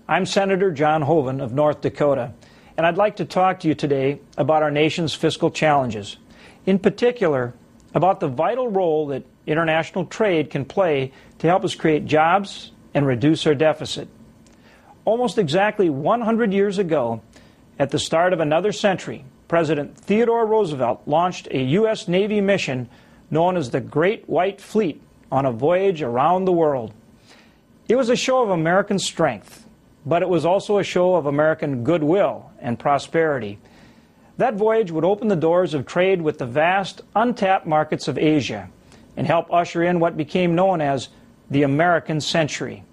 I'm Senator John Hoeven of North Dakota, and I'd like to talk to you today about our nation's fiscal challenges. In particular, about the vital role that international trade can play to help us create jobs and reduce our deficit. Almost exactly 100 years ago, at the start of another century, President Theodore Roosevelt launched a U.S. Navy mission known as the Great White Fleet on a voyage around the world. It was a show of American strength, but it was also a show of American goodwill and prosperity. That voyage would open the doors of trade with the vast, untapped markets of Asia and help usher in what became known as the American century.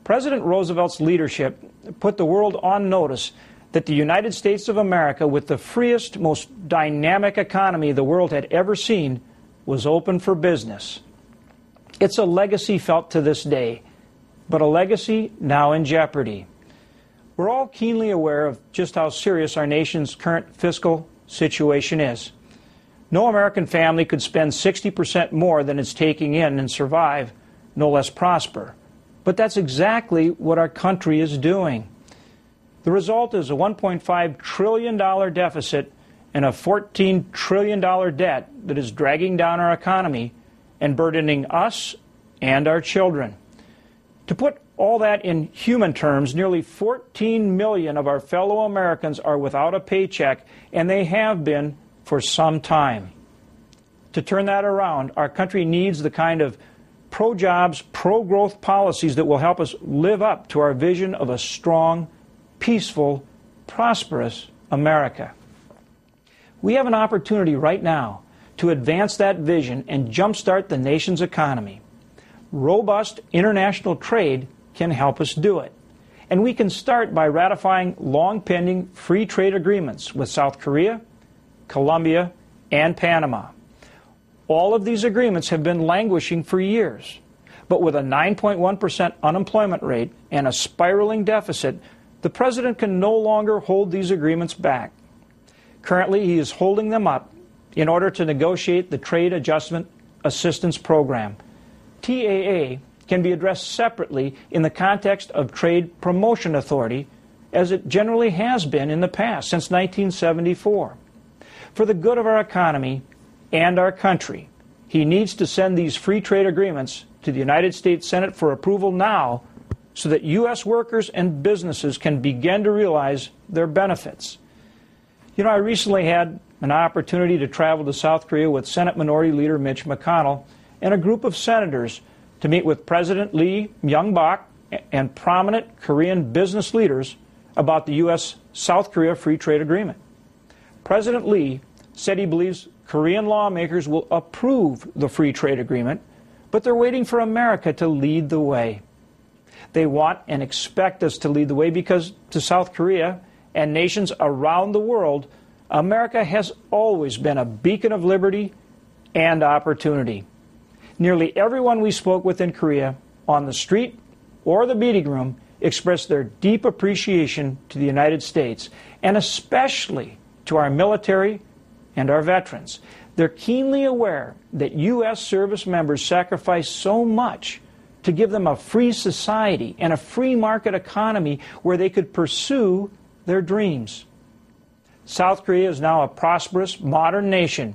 President Roosevelt's leadership put the world on notice that the United States of America, with the freest, most dynamic economy the world had ever seen, was open for business. It's a legacy felt to this day, but a legacy now in jeopardy. We're all keenly aware of just how serious our nation's current fiscal situation is. No American family could spend 60% more than it's taking in and survive, no less prosper. But that's exactly what our country is doing. The result is a $1.5 trillion deficit and a $14 trillion debt that is dragging down our economy and burdening us and our children. To put all that in human terms, nearly 14 million of our fellow Americans are without a paycheck, and they have been for some time. To turn that around, our country needs the kind of pro-jobs, pro-growth policies that will help us live up to our vision of a strong, peaceful, prosperous America. We have an opportunity right now to advance that vision and jumpstart the nation's economy. Robust international trade can help us do it. And we can start by ratifying long-pending free trade agreements with South Korea, Colombia, and Panama. All of these agreements have been languishing for years. But with a 9.1% unemployment rate and a spiraling deficit, the President can no longer hold these agreements back. Currently, he is holding them up in order to negotiate the Trade Adjustment Assistance Program. TAA can be addressed separately in the context of Trade Promotion Authority, as it generally has been in the past, since 1974. For the good of our economy and our country, he needs to send these free trade agreements to the United States Senate for approval now so that U.S. workers and businesses can begin to realize their benefits. You know, I recently had an opportunity to travel to South Korea with Senate Minority Leader Mitch McConnell and a group of senators to meet with President Lee Myung-bak and prominent Korean business leaders about the U.S.-South Korea Free Trade Agreement. President Lee said he believes Korean lawmakers will approve the free trade agreement, but they're waiting for America to lead the way. They want and expect us to lead the way because to South Korea and nations around the world, America has always been a beacon of liberty and opportunity. Nearly everyone we spoke with in Korea, on the street or the meeting room, expressed their deep appreciation to the United States, and especially to our military and our veterans. They're keenly aware that U.S. service members sacrifice so much to give them a free society and a free market economy where they could pursue their dreams. South Korea is now a prosperous, modern nation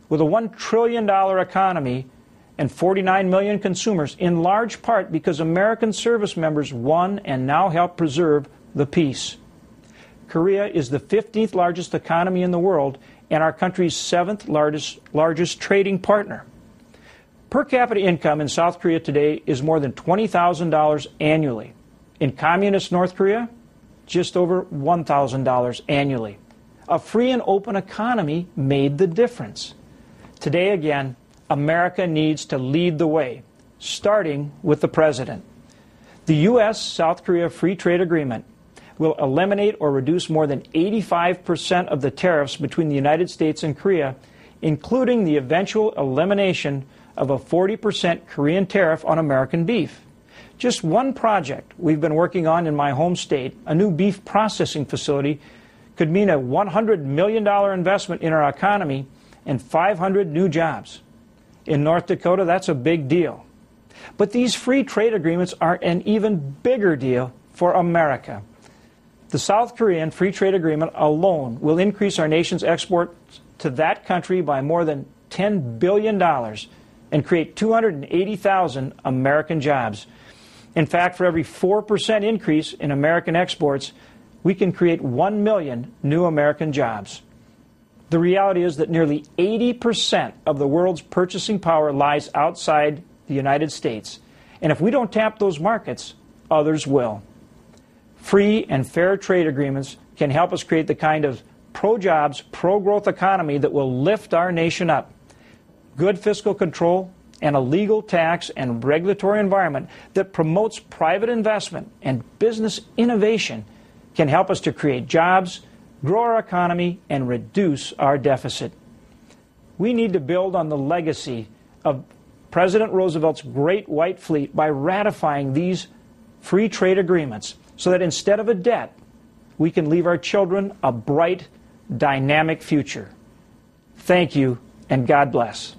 with a $1 trillion economy and 49 million consumers, in large part because American service members won and now help preserve the peace. Korea is the 15th largest economy in the world and our country's 7th largest trading partner. Per capita income in South Korea today is more than $20,000 annually. In communist North Korea, just over $1,000 annually. A free and open economy made the difference. Today again, America needs to lead the way, starting with the President. The U.S.-South Korea Free Trade Agreement will eliminate or reduce more than 85% of the tariffs between the United States and Korea, including the eventual elimination of a 40% Korean tariff on American beef. Just one project we've been working on in my home state, a new beef processing facility, could mean a $100 million investment in our economy and 500 new jobs. In North Dakota, that's a big deal. But these free trade agreements are an even bigger deal for America. The South Korean Free Trade Agreement alone will increase our nation's exports to that country by more than $10 billion and create 280,000 American jobs. In fact, for every 4% increase in American exports, we can create 1 million new American jobs. The reality is that nearly 80% of the world's purchasing power lies outside the United States. And if we don't tap those markets, others will. Free and fair trade agreements can help us create the kind of pro-jobs, pro-growth economy that will lift our nation up. Good fiscal control and a legal tax and regulatory environment that promotes private investment and business innovation can help us to create jobs, grow our economy, and reduce our deficit. We need to build on the legacy of President Roosevelt's Great White Fleet by ratifying these free trade agreements so that instead of a debt, we can leave our children a bright, dynamic future. Thank you, and God bless.